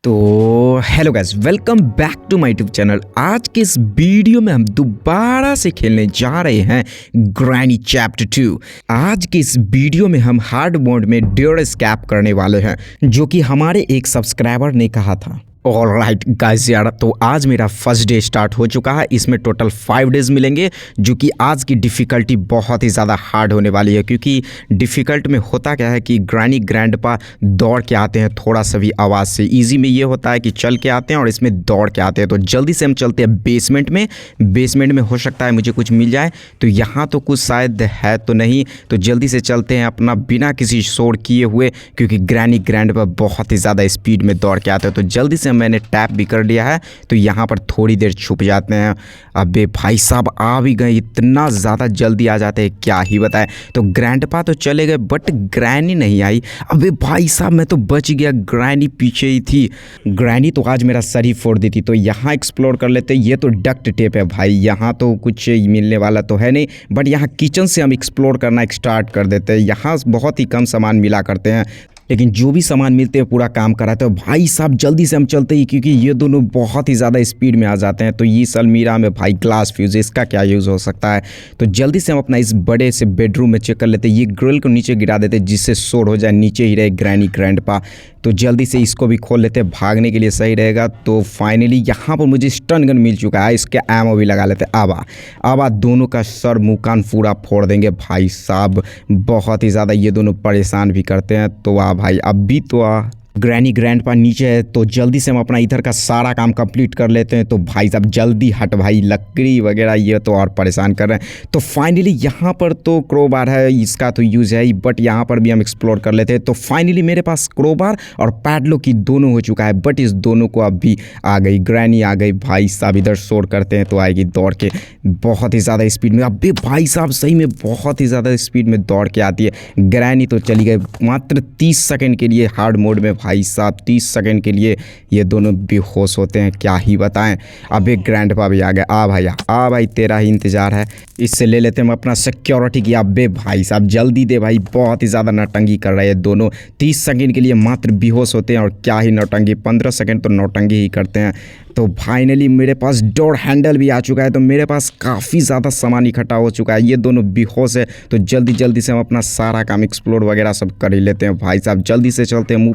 तो hello guys, welcome back to my YouTube channel. आज के इस वीडियो में हम दोबारा से खेलने जा रहे हैं ग्रैनी चैप्टर 2। आज के इस वीडियो में हम हार्ड मोड में डेयर एस्केप करने वाले हैं, जो कि हमारे एक सब्सक्राइबर ने कहा था। ऑलराइट गाइस यार, तो आज मेरा फर्स्ट डे स्टार्ट हो चुका है। इसमें टोटल 5 डेज़ मिलेंगे, जो कि आज की डिफ़िकल्टी बहुत ही ज़्यादा हार्ड होने वाली है। क्योंकि डिफ़िकल्ट में होता क्या है कि ग्रैनी ग्रैंडपा दौड़ के आते हैं थोड़ा सा भी आवाज़ से। ईजी में ये होता है कि चल के आते हैं और इसमें दौड़ के आते हैं। तो जल्दी से हम चलते हैं बेसमेंट में। बेसमेंट में हो सकता है मुझे कुछ मिल जाए, तो यहाँ तो कुछ शायद है तो नहीं। तो जल्दी से चलते हैं अपना बिना किसी शोर किए हुए, क्योंकि ग्रैनी ग्रैंडपा बहुत ही ज़्यादा स्पीड में दौड़ के आते हैं। तो जल्दी से मैंने टैप भी कर लिया है, तो यहाँ पर थोड़ी देर छुप जाते हैं। अबे भाई साहब आ भी गए, इतना ज़्यादा जल्दी आ जाते हैं, क्या ही बताएं। तो ग्रैंडपा तो चले गए बट ग्रैनी नहीं आई। अबे भाई साहब मैं तो बच गया, ग्रैनी पीछे ही थी। ग्रैनी तो आज मेरा सर ही फोड़ दी थी। तो यहाँ एक्सप्लोर कर लेते हैं। ये तो डक्ट टेप है भाई, यहाँ तो कुछ मिलने वाला तो है नहीं, बट यहाँ किचन से हम एक्सप्लोर करना स्टार्ट कर देते हैं। यहाँ बहुत ही कम सामान मिला करते हैं, लेकिन जो भी सामान मिलते हैं पूरा काम कराते हैं। भाई साहब जल्दी से हम चलते ही, क्योंकि ये दोनों बहुत ही ज़्यादा स्पीड में आ जाते हैं। तो ये अलमीरा में भाई ग्लास फ्यूज़, इसका क्या यूज़ हो सकता है। तो जल्दी से हम अपना इस बड़े से बेडरूम में चेक कर लेते हैं। ये ग्रिल को नीचे गिरा देते हैं, जिससे शोर हो जाए, नीचे ही रहे ग्रैनी ग्रैंडपा। तो जल्दी से इसको भी खोल लेते हैं, भागने के लिए सही रहेगा। तो फाइनली यहाँ पर मुझे स्टन गन मिल चुका है, इसके एमो भी लगा लेते हैं। अब दोनों का सर मुँह कान पूरा फोड़ देंगे भाई साहब। बहुत ही ज़्यादा ये दोनों परेशान भी करते हैं। तो भाई अब भी तो ग्रैनी ग्रैंडपा नीचे है, तो जल्दी से हम अपना इधर का सारा काम कंप्लीट कर लेते हैं। तो भाई साहब जल्दी हट भाई, लकड़ी वगैरह ये तो और परेशान कर रहे हैं। तो फाइनली यहाँ पर तो क्रोबार है, इसका तो यूज़ है ही, बट यहाँ पर भी हम एक्सप्लोर कर लेते हैं। तो फाइनली मेरे पास क्रोबार और पैडलॉक की दोनों हो चुका है, बट इस दोनों को अब भी आ गई, ग्रैनी आ गई। भाई साहब इधर शोर करते हैं तो आएगी दौड़ के बहुत ही ज़्यादा स्पीड में। अबे भाई साहब सही में बहुत ही ज़्यादा स्पीड में दौड़ के आती है। ग्रैनी तो चली गई मात्र 30 सेकेंड के लिए हार्ड मोड में। भाई साहब 30 सेकंड के लिए ये दोनों बेहोश होते हैं, क्या ही बताएं। अब एक ग्रैंडपा भी आ गया। आ भाई तेरा ही इंतज़ार है। इससे ले लेते हैं हम अपना सिक्योरिटी की। अबे भाई साहब जल्दी दे भाई, बहुत ही ज़्यादा नौटंकी कर रहे हैं दोनों। 30 सेकंड के लिए मात्र बेहोश होते हैं, और क्या ही नौटंकी, 15 सेकंड तो नौटंकी ही करते हैं। तो फाइनली मेरे पास डोर हैंडल भी आ चुका है। तो मेरे पास काफ़ी ज़्यादा सामान इकट्ठा हो चुका है। ये दोनों बेहोश है, तो जल्दी से हम अपना सारा काम एक्सप्लोर वगैरह सब कर ही लेते हैं। भाई साहब जल्दी से चलते हैं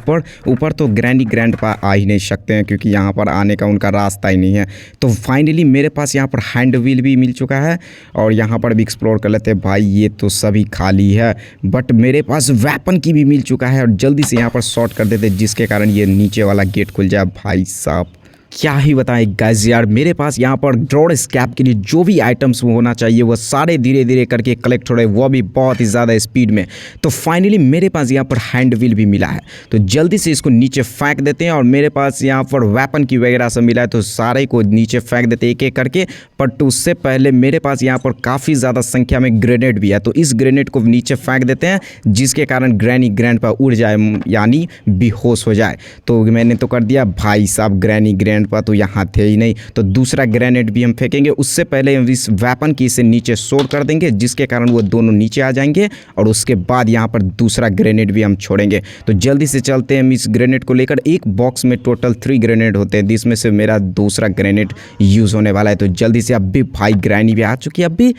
ऊपर तो ग्रैनी ग्रैंडपा आ ही नहीं सकते हैं, क्योंकि यहाँ पर आने का उनका रास्ता ही नहीं है। तो फाइनली मेरे पास यहाँ पर हैंड व्हील भी मिल चुका है, और यहाँ पर भी एक्सप्लोर कर लेते हैं। भाई ये तो सभी खाली है, बट मेरे पास वेपन की भी मिल चुका है, और जल्दी से यहाँ पर शॉर्ट कर देते हैं, जिसके कारण ये नीचे वाला गेट खुल जाए। भाई साहब क्या ही बताएं गाइस यार, मेरे पास यहाँ पर ड्रॉड स्कैप के लिए जो भी आइटम्स होना चाहिए वो सारे धीरे धीरे करके कलेक्ट हो रहे हैं, वो भी बहुत ही ज़्यादा स्पीड में। तो फाइनली मेरे पास यहाँ पर हैंड व्हील भी मिला है, तो जल्दी से इसको नीचे फेंक देते हैं। और मेरे पास यहाँ पर वेपन की वगैरह सब मिला है, तो सारे को नीचे फेंक देते हैं एक एक करके। बट उससे पहले मेरे पास यहाँ पर काफ़ी ज़्यादा संख्या में ग्रेनेड भी है, तो इस ग्रेनेड को नीचे फेंक देते हैं, जिसके कारण ग्रैनी ग्रैंडपा उड़ जाए, यानी बेहोश हो जाए। तो मैंने तो कर दिया। भाई साहब ग्रैनी ग्रैंडपा तो यहाँ थे ही नहीं। तो दूसरा ग्रेनेड भी हम फेंकेंगे, उससे पहले हम इस वेपन की से नीचे शोर कर देंगे, जिसके कारण वो दोनों नीचे आ जाएंगे। और उसके बाद यहाँ पर दूसरा ग्रेनेड भी हम छोड़ेंगे। तो जल्दी से चलते हैं हम इस ग्रेनेड को लेकर। एक बॉक्स में टोटल 3 ग्रेनेड होते हैं, जिसमें से मेरा दूसरा ग्रेनेड यूज़ होने वाला है। तो जल्दी से अब भी भाई ग्रैनी भी आ चुकी है। अब भी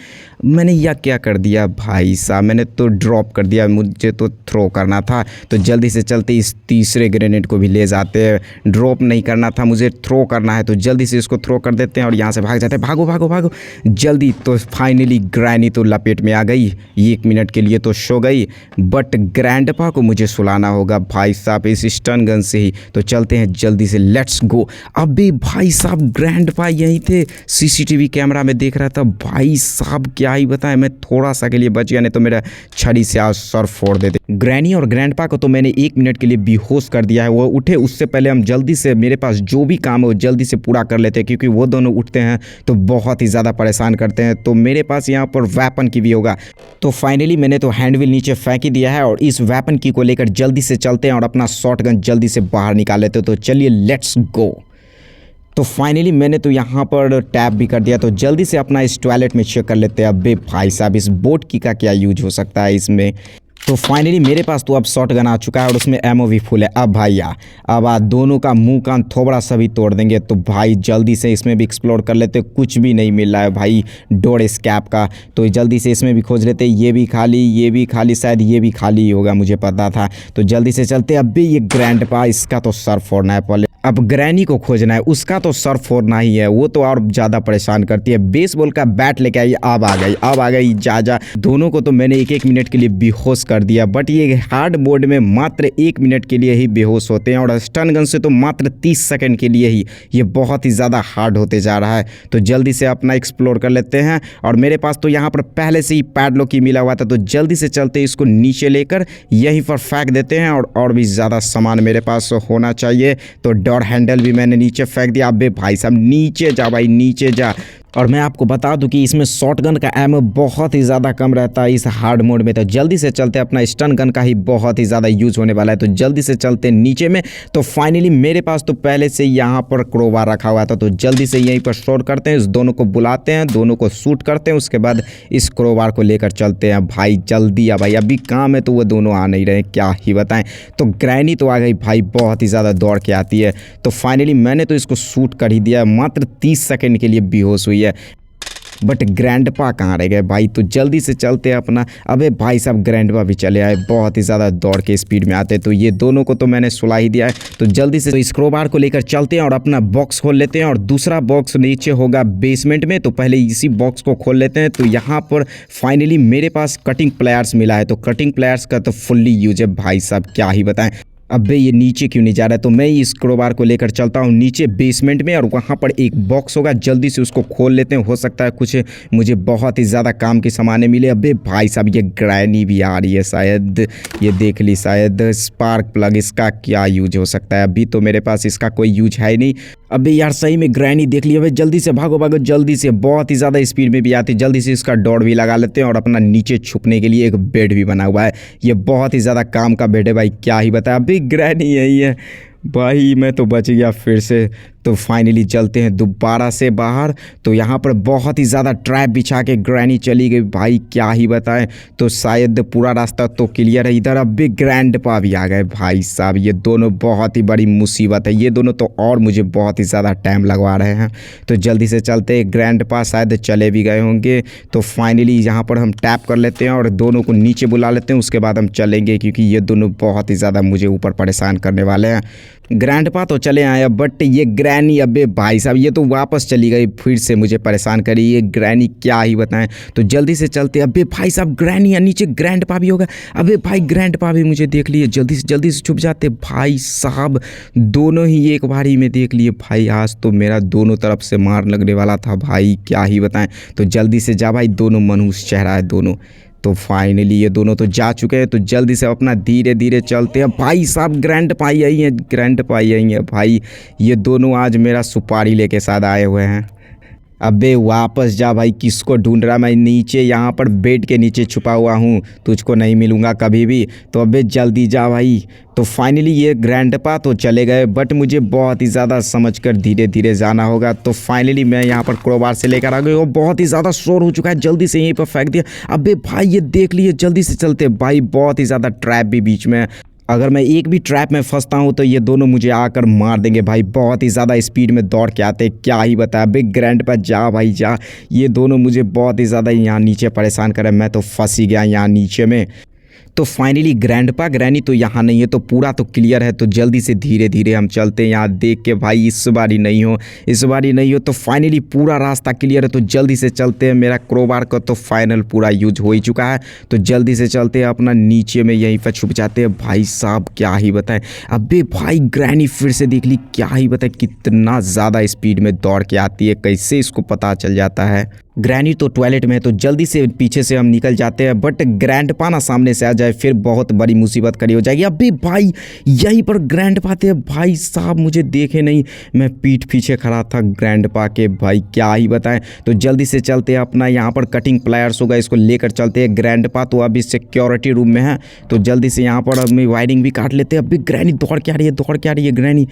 मैंने यह क्या कर दिया भाई साहब, मैंने तो ड्रॉप कर दिया, मुझे तो थ्रो करना था। तो जल्दी से चलते इस तीसरे ग्रेनेड को भी ले जाते हैं। ड्रॉप नहीं करना था, मुझे थ्रो करना है। तो जल्दी से इसको थ्रो कर देते हैं और यहाँ से भाग जाते हैं। भागो जल्दी। तो फाइनली ग्रैनी तो लपेट में आ गई, 1 मिनट के लिए तो सो गई, बट ग्रैंडपा को मुझे सुलाना होगा भाई साहब इस स्टन गन से ही। तो चलते हैं जल्दी से, लेट्स गो। अबे भाई साहब ग्रैंडपा यहीं थे, सीसीटीवी कैमरा में देख रहा था। भाई साहब क्या ही बताएं, मैं थोड़ा सा के लिए बच गया, नहीं तो मेरा छड़ी से आज सर फोड़ देते। ग्रैनी और ग्रैंडपा को तो मैंने 1 मिनट के लिए बेहोश कर दिया है। वो उठे उससे पहले हम जल्दी से, मेरे पास जो भी काम है वो जल्दी से पूरा कर लेते हैं, क्योंकि वो दोनों उठते हैं तो बहुत ही ज़्यादा परेशान करते हैं। तो मेरे पास यहाँ पर वेपन की भी होगा। तो फाइनली मैंने तो हैंडव्हील नीचे फेंक ही दिया है, और इस वेपन की को लेकर जल्दी से चलते हैं और अपना शॉटगन जल्दी से बाहर निकाल लेते हैं। तो चलिए लेट्स गो। तो फाइनली मैंने तो यहाँ पर टैप भी कर दिया। तो जल्दी से अपना इस टॉयलेट में चेक कर लेते हैं। अबे भाई साहब इस बोट की का क्या यूज हो सकता है इसमें। तो फाइनली मेरे पास तो अब शॉट गन आ चुका है और उसमें एमओ भी फुल है। अब भाई अब आज दोनों का मुंह कान थोबड़ा सभी तोड़ देंगे। तो भाई जल्दी से इसमें भी एक्सप्लोर कर लेते, कुछ भी नहीं मिल रहा है भाई डोर स्कैप का। तो जल्दी से इसमें भी खोज लेते, ये भी खाली, शायद ये भी खाली ही होगा, मुझे पता था। तो जल्दी से चलते। अब भी ये ग्रैंडपा, इसका तो सर फोड़ना है पहले। अब ग्रैनी को खोजना है, उसका तो सर फोड़ना ही है, वो तो और ज़्यादा परेशान करती है। बेसबॉल का बैट लेके आई, अब आ गई जा। दोनों को तो मैंने 1-1 मिनट के लिए बेहोश कर दिया, बट ये हार्ड मोड में मात्र 1 मिनट के लिए ही बेहोश होते हैं और स्टन गन से तो मात्र 30 सेकंड के लिए ही। ये बहुत ही ज़्यादा हार्ड होते जा रहा है। तो जल्दी से अपना एक्सप्लोर कर लेते हैं। और मेरे पास तो यहाँ पर पहले से ही पैडलॉक ही मिला हुआ था, तो जल्दी से चलते इसको नीचे लेकर यहीं पर फेंक देते हैं। और भी ज़्यादा सामान मेरे पास होना चाहिए। तो डोर हैंडल भी मैंने नीचे फेंक दिया। अबे भाई साहब नीचे जा भाई, नीचे जा। और मैं आपको बता दूं कि इसमें शॉटगन का एमओ बहुत ही ज़्यादा कम रहता है इस हार्ड मोड में। तो जल्दी से चलते, अपना स्टन गन का ही बहुत ही ज़्यादा यूज़ होने वाला है। तो जल्दी से चलते नीचे में। तो फाइनली मेरे पास तो पहले से यहाँ पर क्रोबार रखा हुआ था, तो जल्दी से यहीं पर शॉट करते हैं, इस दोनों को बुलाते हैं, दोनों को शूट करते हैं, उसके बाद इस क्रोबार को लेकर चलते हैं। भाई जल्दी आ भाई, अभी काम है तो वो दोनों आ नहीं रहे, क्या ही बताएं। तो ग्रैनी तो आ गई भाई, बहुत ही ज़्यादा दौड़ के आती है। तो फाइनली मैंने तो इसको शूट कर ही दिया, मात्र 30 सेकेंड के लिए बेहोश हुई है। बट ग्रैंडपा कहाँ रह गए भाई। तो जल्दी से चलते अपना। अबे भाई साहब ग्रैंडपा भी चले आए, बहुत ही ज़्यादा दौड़ के स्पीड में आते। तो ये दोनों को तो मैंने सुला ही दिया है। तो जल्दी से इस क्रोबार को लेकर चलते हैं और अपना बॉक्स खोल लेते हैं। और दूसरा बॉक्स नीचे होगा बेसमेंट में, तो पहले इसी बॉक्स को खोल लेते हैं। तो यहाँ पर फाइनली मेरे पास कटिंग प्लेयर्स मिला है। तो कटिंग प्लेयर्स का तो फुल्ली यूज है भाई साहब, क्या ही बताएं। अबे ये नीचे क्यों नहीं जा रहा है। तो मैं इस क्रोबार को लेकर चलता हूँ नीचे बेसमेंट में, और वहाँ पर एक बॉक्स होगा, जल्दी से उसको खोल लेते हैं। हो सकता है कुछ मुझे बहुत ही ज़्यादा काम के सामान मिले। अबे भाई साहब ये ग्रैनी भी आ रही है शायद, ये देख ली शायद। स्पार्क प्लग, इसका क्या यूज हो सकता है। अभी तो मेरे पास इसका कोई यूज है ही नहीं। अबे यार सही में ग्रैनी देख ली। अबे जल्दी से भागो जल्दी से, बहुत ही ज़्यादा स्पीड में भी आती है। जल्दी से इसका डोर भी लगा लेते हैं और अपना नीचे छुपने के लिए एक बेड भी बना हुआ है। ये बहुत ही ज़्यादा काम का बेड है भाई, क्या ही बताया। अभी ग्रैनी यही है भाई, मैं तो बच गया फिर से। तो फाइनली चलते हैं दोबारा से बाहर। तो यहाँ पर बहुत ही ज़्यादा ट्रैप बिछा के ग्रैनी चली गई भाई, क्या ही बताएं। तो शायद पूरा रास्ता तो क्लियर है इधर। अब भी ग्रैंडपा भी आ गए भाई साहब, ये दोनों बहुत ही बड़ी मुसीबत है। ये दोनों तो और मुझे बहुत ही ज़्यादा टाइम लगवा रहे हैं। तो जल्दी से चलते, ग्रैंडपा शायद चले भी गए होंगे। तो फाइनली यहाँ पर हम टैप कर लेते हैं और दोनों को नीचे बुला लेते हैं, उसके बाद हम चलेंगे, क्योंकि ये दोनों बहुत ही ज़्यादा मुझे ऊपर परेशान करने वाले हैं। ग्रैंडपा तो चले आए, बट ये ग्रैनी, अबे भाई साहब ये तो वापस चली गई, फिर से मुझे परेशान करी ये ग्रैनी, क्या ही बताएं। तो जल्दी से चलते। अबे भाई साहब ग्रैनी या नीचे ग्रैंडपा भी होगा। अबे भाई ग्रैंडपा भी मुझे देख लिए, जल्दी से छुप जाते भाई साहब। दोनों ही एक बारी में देख लिए भाई, आज तो मेरा दोनों तरफ से मार लगने वाला था भाई, क्या ही बताएं। तो जल्दी से जा भाई, दोनों मनहूस चेहरा है दोनों। तो फाइनली ये दोनों तो जा चुके हैं। तो जल्दी से अपना धीरे धीरे चलते हैं भाई साहब। ग्रैंडपा आई है भाई, ये दोनों आज मेरा सुपारी लेके साथ आए हुए हैं। अबे वापस जा भाई, किसको ढूंढ रहा। मैं नीचे यहाँ पर बेड के नीचे छुपा हुआ हूँ, तुझको नहीं मिलूँगा कभी भी। तो अबे जल्दी जा भाई। तो फाइनली ये ग्रैंडपा तो चले गए, बट मुझे बहुत ही ज़्यादा समझकर धीरे धीरे जाना होगा। तो फाइनली मैं यहाँ पर क्रोबार से लेकर आ गई और बहुत ही ज़्यादा शोर हो चुका है, जल्दी से यहीं पर फेंक दिया। अबे भाई ये देख लिए, जल्दी से चलते भाई, बहुत ही ज़्यादा ट्रैप भी बीच में है। अगर मैं एक भी ट्रैप में फंसता हूँ तो ये दोनों मुझे आकर मार देंगे भाई, बहुत ही ज़्यादा स्पीड में दौड़ के आते, क्या ही बताया। बिग ग्रैंडपा जा भाई जा, ये दोनों मुझे बहुत ही ज़्यादा यहाँ नीचे परेशान कर रहे हैं, मैं तो फंस ही गया यहाँ नीचे में। तो फाइनली ग्रैंडपा ग्रैनी तो यहाँ नहीं है, तो पूरा तो क्लियर है। तो जल्दी से धीरे धीरे हम चलते हैं यहाँ देख के भाई, इस बारी नहीं हो। तो फाइनली पूरा रास्ता क्लियर है। तो जल्दी से चलते हैं, मेरा क्रोबार का तो फाइनल पूरा यूज हो ही चुका है। तो जल्दी से चलते हैं, अपना नीचे में यहीं पर छुप जाते हैं भाई साहब, क्या ही बताएं। अबे भाई ग्रैनी फिर से देख ली, क्या ही बताएं, कितना ज़्यादा स्पीड में दौड़ के आती है, कैसे इसको पता चल जाता है। ग्रैनी तो टॉयलेट में है, तो जल्दी से पीछे से हम निकल जाते हैं, बट ग्रैंडपा ना सामने से आ जाए, फिर बहुत बड़ी मुसीबत खड़ी हो जाएगी। अबे भाई यहीं पर ग्रैंडपा थे भाई साहब, मुझे देखे नहीं, मैं पीठ पीछे खड़ा था ग्रैंडपा के भाई, क्या ही बताएं। तो जल्दी से चलते हैं, अपना यहाँ पर कटिंग प्लायर्स होगा, इसको लेकर चलते हैं। ग्रैंडपा तो अभी सिक्योरिटी रूम में है, तो जल्दी से यहाँ पर हम वायरिंग भी काट लेते हैं। अभी ग्रैनी दौड़ के आ रही है ग्रैनी।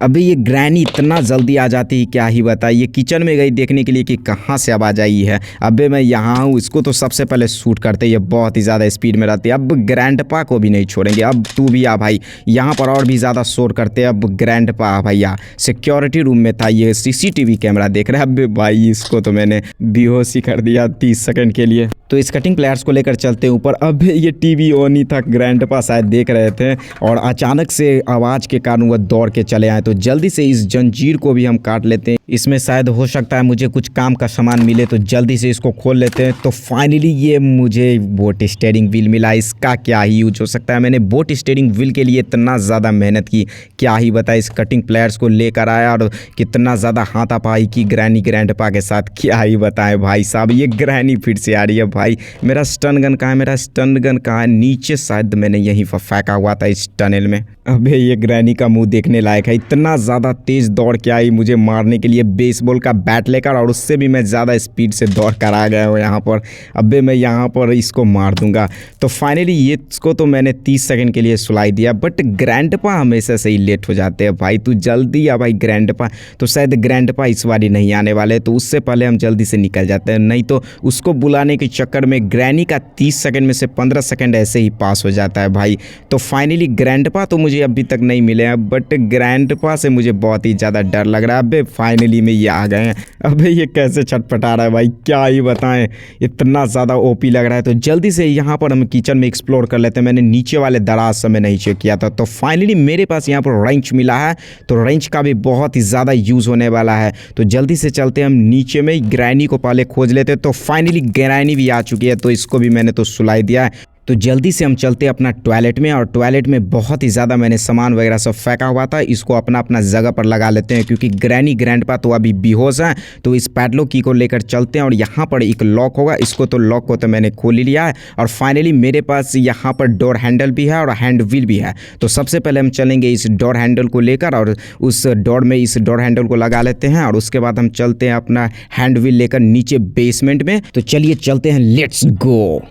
अबे ये ग्रैनी इतना जल्दी आ जाती है क्या ही बताइए। ये किचन में गई देखने के लिए कि कहाँ से आवाज़ आई है। अबे मैं यहाँ हूँ, इसको तो सबसे पहले शूट करते, ये बहुत ही ज़्यादा स्पीड में रहती है। अब ग्रैंडपा को भी नहीं छोड़ेंगे, अब तू भी आ भाई। यहाँ पर और भी ज़्यादा शोर करते। अब ग्रैंडपा आ भैया। सिक्योरिटी रूम में था, ये सीसीटीवी कैमरा देख रहा है। अबे भाई इसको तो मैंने बेहोश ही कर दिया 30 सेकंड के लिए। तो इस कटिंग प्लेयर्स को लेकर चलते हैं ऊपर। अब ये टीवी ऑन ही था, ग्रैंडपा शायद देख रहे थे और अचानक से आवाज़ के कारण वह दौड़ के चले आए। तो जल्दी से इस जंजीर को भी हम काट लेते हैं, इसमें शायद हो सकता है मुझे कुछ काम का सामान मिले, तो जल्दी से इसको खोल लेते हैं। तो फाइनली ये मुझे बोट स्टीयरिंग व्हील मिला। इसका क्या ही यूज हो सकता है, मैंने बोट स्टीयरिंग व्हील के लिए इतना ज़्यादा मेहनत की, क्या ही बताए। इस कटिंग प्लेयर्स को लेकर आया और कितना ज़्यादा हाथापाई की ग्रैनी ग्रैंडपा के साथ, क्या ही बताएं भाई साहब। ये ग्रैनी फिर से आ रही है भाई। मेरा स्टन गन कहाँ है, मेरा स्टन गन कहाँ है? नीचे शायद मैंने यहीं पर फेंका हुआ था इस टनल में। अबे ये ग्रैनी का मुंह देखने लायक है, इतना ज़्यादा तेज़ दौड़ के आई मुझे मारने के लिए बेसबॉल का बैट लेकर, और उससे भी मैं ज़्यादा स्पीड से दौड़ कर आ गया हूँ यहाँ पर। अबे मैं यहाँ पर इसको मार दूंगा। तो फाइनली ये इसको तो मैंने 30 सेकंड के लिए सुलाई दिया, बट ग्रैंडपा हमेशा से ही लेट हो जाते हैं भाई। तू जल्दी आ भाई ग्रैंडपा। तो शायद ग्रैंडपा इस बार नहीं आने वाले, तो उससे पहले हम जल्दी से निकल जाते हैं, नहीं तो उसको बुलाने के चक्कर में ग्रैनी का 30 सेकंड में से 15 सेकंड ऐसे ही पास हो जाता है भाई। तो फाइनली ग्रैंडपा तो मुझे अभी तक नहीं मिले हैं, बट ग्रैंडपा से मुझे बहुत ही ज़्यादा डर लग रहा है। अबे फाइनली में ये आ गए हैं। अबे ये कैसे छटपटा रहा है भाई, क्या ही बताएं, इतना ज़्यादा ओपी लग रहा है। तो जल्दी से यहाँ पर हम किचन में एक्सप्लोर कर लेते हैं। मैंने नीचे वाले दराज से नहीं चेक किया था, तो फाइनली मेरे पास यहाँ पर रेंच मिला है। तो रेंच का भी बहुत ही ज़्यादा यूज़ होने वाला है। तो जल्दी से चलते हैं हम नीचे में, ग्रैनी को पहले खोज लेते हैं। तो फाइनली ग्रैनी भी आ चुकी है, तो इसको भी मैंने तो सुलाई दिया है। तो जल्दी से हम चलते हैं अपना टॉयलेट में, और टॉयलेट में बहुत ही ज़्यादा मैंने सामान वगैरह सब फेंका हुआ था, इसको अपना अपना जगह पर लगा लेते हैं, क्योंकि ग्रैनी ग्रैंडपा तो अभी बेहोश है। तो इस पैडलॉक की को लेकर चलते हैं, और यहाँ पर एक लॉक होगा, इसको तो लॉक को तो मैंने खोल ही लिया है। और फाइनली मेरे पास यहाँ पर डोर हैंडल भी है और हैंड व्हील भी है। तो सबसे पहले हम चलेंगे इस डोर हैंडल को लेकर, और उस डोर में इस डोर हैंडल को लगा लेते हैं, और उसके बाद हम चलते हैं अपना हैंड व्हील लेकर नीचे बेसमेंट में। तो चलिए चलते हैं, लेट्स गो।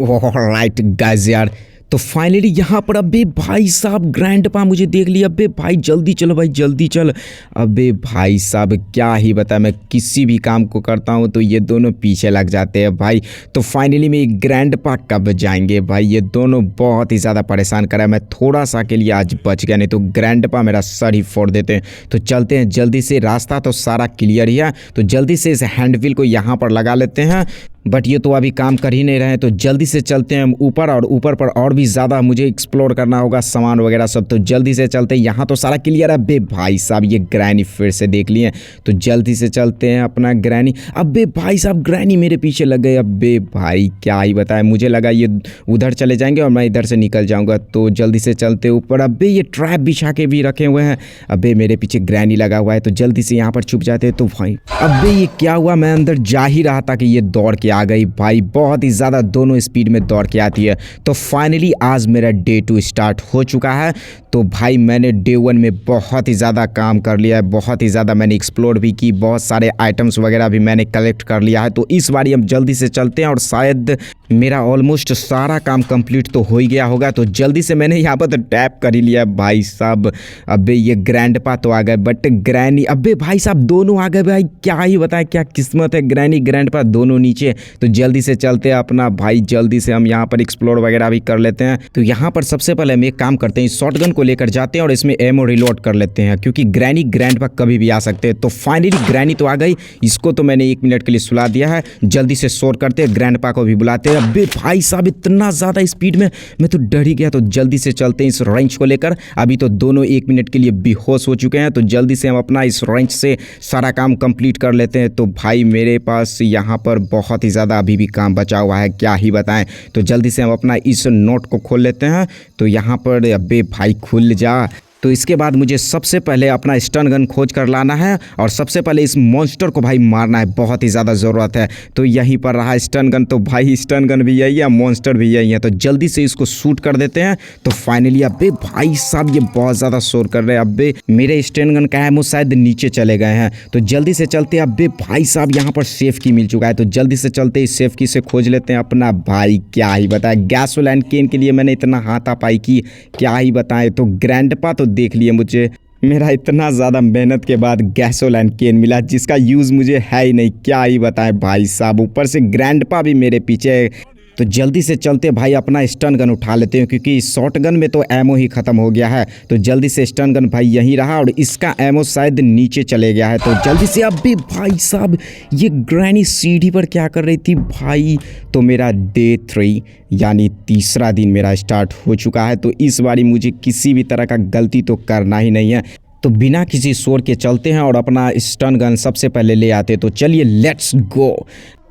राइट गाइस यार, तो फाइनली यहाँ पर अबे भाई साहब ग्रैंडपा मुझे देख लिया। अबे भाई जल्दी चलो भाई, जल्दी चल। अबे भाई साहब क्या ही बता, मैं किसी भी काम को करता हूँ तो ये दोनों पीछे लग जाते हैं भाई। तो फाइनली में ग्रैंडपा कब जाएंगे भाई, ये दोनों बहुत ही ज़्यादा परेशान कर रहा है। मैं थोड़ा सा के लिए आज बच गया, नहीं तो ग्रैंडपा मेरा सर ही फोड़ देते हैं। तो चलते हैं जल्दी से, रास्ता तो सारा क्लियर ही है। तो जल्दी से इस हैंड व्हील को यहाँ पर लगा लेते हैं, बट ये तो अभी काम कर ही नहीं रहे हैं। तो जल्दी से चलते हैं हम ऊपर, और ऊपर पर और भी ज़्यादा मुझे एक्सप्लोर करना होगा सामान वगैरह सब। तो जल्दी से चलते हैं, यहाँ तो सारा क्लियर है। अबे भाई साहब ये ग्रैनी फिर से देख लिए। तो जल्दी से चलते हैं अपना ग्रैनी। अबे भाई साहब ग्रैनी मेरे पीछे लग गए। अबे भाई क्या ही बताए, मुझे लगा ये उधर चले जाएंगे और मैं इधर से निकल जाऊँगा। तो जल्दी से चलते ऊपर। अबे ये ट्रैप बिछा के भी रखे हुए हैं। अबे मेरे पीछे ग्रैनी लगा हुआ है, तो जल्दी से यहाँ पर छुप जाते हैं। तो भाई अबे ये क्या हुआ, मैं अंदर जा ही रहा था कि ये दौड़ के आ गई भाई। बहुत ही ज़्यादा दोनों स्पीड में दौड़ के आती है। तो फाइनली आज मेरा डे 2 स्टार्ट हो चुका है। तो भाई मैंने डे 1 में बहुत ही ज़्यादा काम कर लिया है, बहुत ही ज़्यादा मैंने एक्सप्लोर भी की, बहुत सारे आइटम्स वगैरह भी मैंने कलेक्ट कर लिया है। तो इस बार हम जल्दी से चलते हैं, और शायद मेरा ऑलमोस्ट सारा काम कंप्लीट तो हो ही गया होगा। तो जल्दी से मैंने यहाँ पर तो टैप कर ही लिया भाई साहब। अबे ये ग्रैंडपा तो आ गए, बट ग्रैनी, अबे भाई साहब दोनों आ गए भाई, क्या ही बताएं क्या किस्मत है। ग्रैनी ग्रैंडपा दोनों नीचे। तो जल्दी से चलते हैं अपना भाई, जल्दी से हम यहाँ पर एक्सप्लोर वगैरह भी कर लेते हैं। तो यहाँ पर सबसे पहले हम एक काम करते हैं, शॉटगन को लेकर जाते हैं और इसमें एमो रिलोड कर लेते हैं, क्योंकि ग्रैनी ग्रैंडपा कभी भी आ सकते हैं। तो फाइनली ग्रैनी तो आ गई, इसको तो मैंने 1 मिनट के लिए सुला दिया है। जल्दी से शोर करते हैं, ग्रैंडपा को भी बुलाते हैं। अबे भाई साहब इतना ज़्यादा स्पीड में, मैं तो डर ही गया। तो जल्दी से चलते हैं इस रेंच को लेकर। अभी तो दोनों 1 मिनट के लिए बेहोश हो चुके हैं। तो जल्दी से हम अपना इस रेंच से सारा काम कंप्लीट कर लेते हैं। तो भाई मेरे पास यहाँ पर बहुत ही ज़्यादा अभी भी काम बचा हुआ है, क्या ही बताएं। तो जल्दी से हम अपना इस नोट को खोल लेते हैं। तो यहाँ पर अबे भाई खुल जा। तो इसके बाद मुझे सबसे पहले अपना स्टन गन खोज कर लाना है, और सबसे पहले इस मॉन्स्टर को भाई मारना है, बहुत ही ज़्यादा ज़रूरत है। तो यहीं पर रहा स्टन गन। तो भाई स्टन गन भी यही है, मॉन्स्टर भी यही है। तो जल्दी से इसको शूट कर देते हैं। तो फाइनली अबे भाई साहब ये बहुत ज़्यादा शोर कर रहे हैं। अबे मेरे स्टन गन का है वो शायद नीचे चले गए हैं। तो जल्दी से चलते हैं। अबे भाई साहब यहाँ पर सेफ की मिल चुका है। तो जल्दी से चलते इस सेफ की से खोज लेते हैं अपना भाई, क्या ही बताए। गैसोलाइन केन के लिए मैंने इतना हाथापाई की, क्या ही बताएं। तो ग्रैंडपा तो देख लिए मुझे, मेरा इतना ज़्यादा मेहनत के बाद गैसोलाइन केन मिला जिसका यूज़ मुझे है ही नहीं, क्या ही बताएं भाई साहब। ऊपर से ग्रैंडपा भी मेरे पीछे है। तो जल्दी से चलते भाई अपना स्टन गन उठा लेते हैं क्योंकि शॉट गन में तो एमओ ही ख़त्म हो गया है। तो जल्दी से स्टन गन भाई यहीं रहा और इसका एमओ शायद नीचे चले गया है। तो जल्दी से अभी भाई साहब ये ग्रैनी सीढ़ी पर क्या कर रही थी भाई। तो मेरा डे 3 यानी तीसरा दिन मेरा स्टार्ट हो चुका है। तो इस बारी मुझे किसी भी तरह का गलती तो करना ही नहीं है। तो बिना किसी शोर के चलते हैं और अपना स्टन गन सबसे पहले ले आते। तो चलिए लेट्स गो।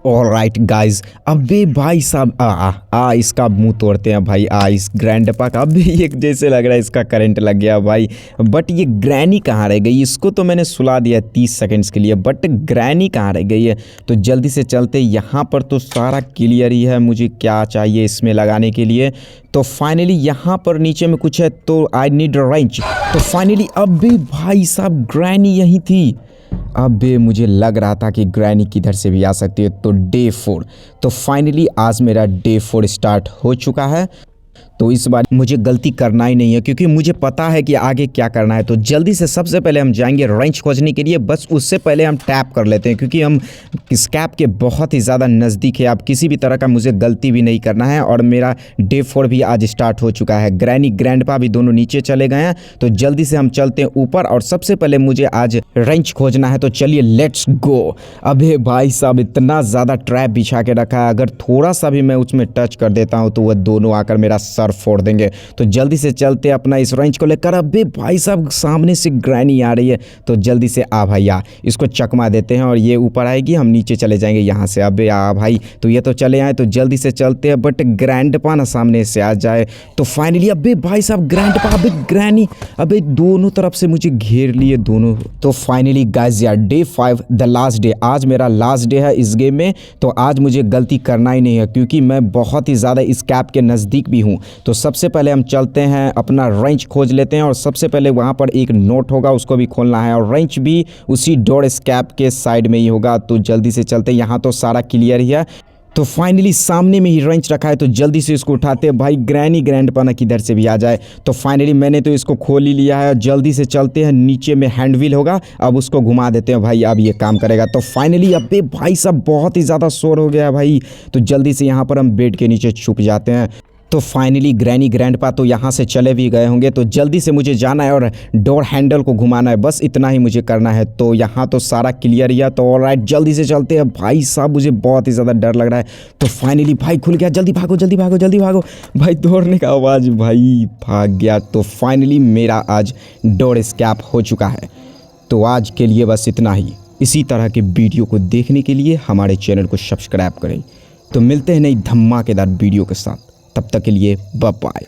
ऑलराइट गाइज, अबे भाई साहब इसका मुंह तोड़ते हैं भाई। इस ग्रैंडपा का अभी एक जैसे लग रहा है इसका करंट लग गया भाई। बट ये ग्रैनी कहाँ रह गई, इसको तो मैंने सुला दिया 30 सेकंड्स के लिए, बट ग्रैनी कहाँ रह गई है। तो जल्दी से चलते, यहाँ पर तो सारा क्लियर ही है। मुझे क्या चाहिए इसमें लगाने के लिए। तो फाइनली यहाँ पर नीचे में कुछ है, तो आई नीड रेंच। तो फाइनली अबे भाई साहब ग्रैनी यहीं थी। अबे मुझे लग रहा था कि ग्रैनी किधर से भी आ सकती है। तो डे 4, तो फाइनली आज मेरा डे 4 स्टार्ट हो चुका है। तो इस बार मुझे गलती करना ही नहीं है क्योंकि मुझे पता है कि आगे क्या करना है। तो जल्दी से सबसे पहले हम जाएंगे रेंच खोजने के लिए। बस उससे पहले हम टैप कर लेते हैं क्योंकि हम स्कैप के बहुत ही ज़्यादा नज़दीक है। अब किसी भी तरह का मुझे गलती भी नहीं करना है। और मेरा डे 4 भी आज स्टार्ट हो चुका है। ग्रैनी ग्रैंडपा भी दोनों नीचे चले गए हैं। तो जल्दी से हम चलते हैं ऊपर और सबसे पहले मुझे आज रेंच खोजना है। तो चलिए लेट्स गो। अबे भाई साहब इतना ज़्यादा ट्रैप बिछा के रखा है, अगर थोड़ा सा भी मैं उसमें टच कर देता हूँ तो वह दोनों आकर मेरा सर फोड़ देंगे। तो जल्दी से चलते अपना इस रेंच को लेकर। अबे भाई साहब सामने से ग्रैनी आ रही है। तो जल्दी से आ भाई इसको चकमा देते हैं और ये ऊपर आएगी, हम नीचे चले जाएंगे यहाँ से। अबे भाई, तो ये तो चले आए। तो जल्दी से चलते हैं, बट ग्रैंडपा ना सामने से आ जाए। तो फाइनली अबे भाई साहब ग्रैंडपा, अबे ग्रैनी, अबे दोनों तरफ से मुझे घेर लिए दोनों। तो फाइनली गाइस यार डे 5 द लास्ट डे, आज मेरा लास्ट डे है इस गेम में। तो आज मुझे गलती करना ही नहीं है क्योंकि मैं बहुत ही ज़्यादा इस कैप के नज़दीक भी हूँ। तो सबसे पहले हम चलते हैं अपना रेंच खोज लेते हैं और सबसे पहले वहाँ पर एक नोट होगा उसको भी खोलना है और रेंच भी उसी डोर स्कैप के साइड में ही होगा। तो जल्दी से चलते हैं, यहाँ तो सारा क्लियर ही है। तो फाइनली सामने में ही रेंच रखा है। तो जल्दी से इसको उठाते हैं भाई, ग्रैनी ग्रैंडपा ना किधर से भी आ जाए। तो फाइनली मैंने तो इसको खोल ही लिया है। जल्दी से चलते हैं, नीचे में हैंड व्हील होगा, अब उसको घुमा देते हैं भाई, अब ये काम करेगा। तो फाइनली अबे भाई साहब बहुत ही ज़्यादा शोर हो गया भाई। तो जल्दी से यहाँ पर हम बेड के नीचे छुप जाते हैं। तो फाइनली ग्रैनी ग्रैंडपा तो यहाँ से चले भी गए होंगे। तो जल्दी से मुझे जाना है और डोर हैंडल को घुमाना है, बस इतना ही मुझे करना है। तो यहाँ तो सारा क्लियर ही है। तो ऑलराइट जल्दी से चलते हैं भाई साहब, मुझे बहुत ही ज़्यादा डर लग रहा है। तो फाइनली भाई खुल गया, जल्दी भागो जल्दी भागो जल्दी भागो भाई, दौड़ने का आवाज़ भाई भाग गया। तो फाइनली मेरा आज डोर स्कैप हो चुका है। तो आज के लिए बस इतना ही। इसी तरह के वीडियो को देखने के लिए हमारे चैनल को सब्सक्राइब करें। तो मिलते हैं नई धमाकेदार वीडियो के साथ, तब तक के लिए बाय बाय।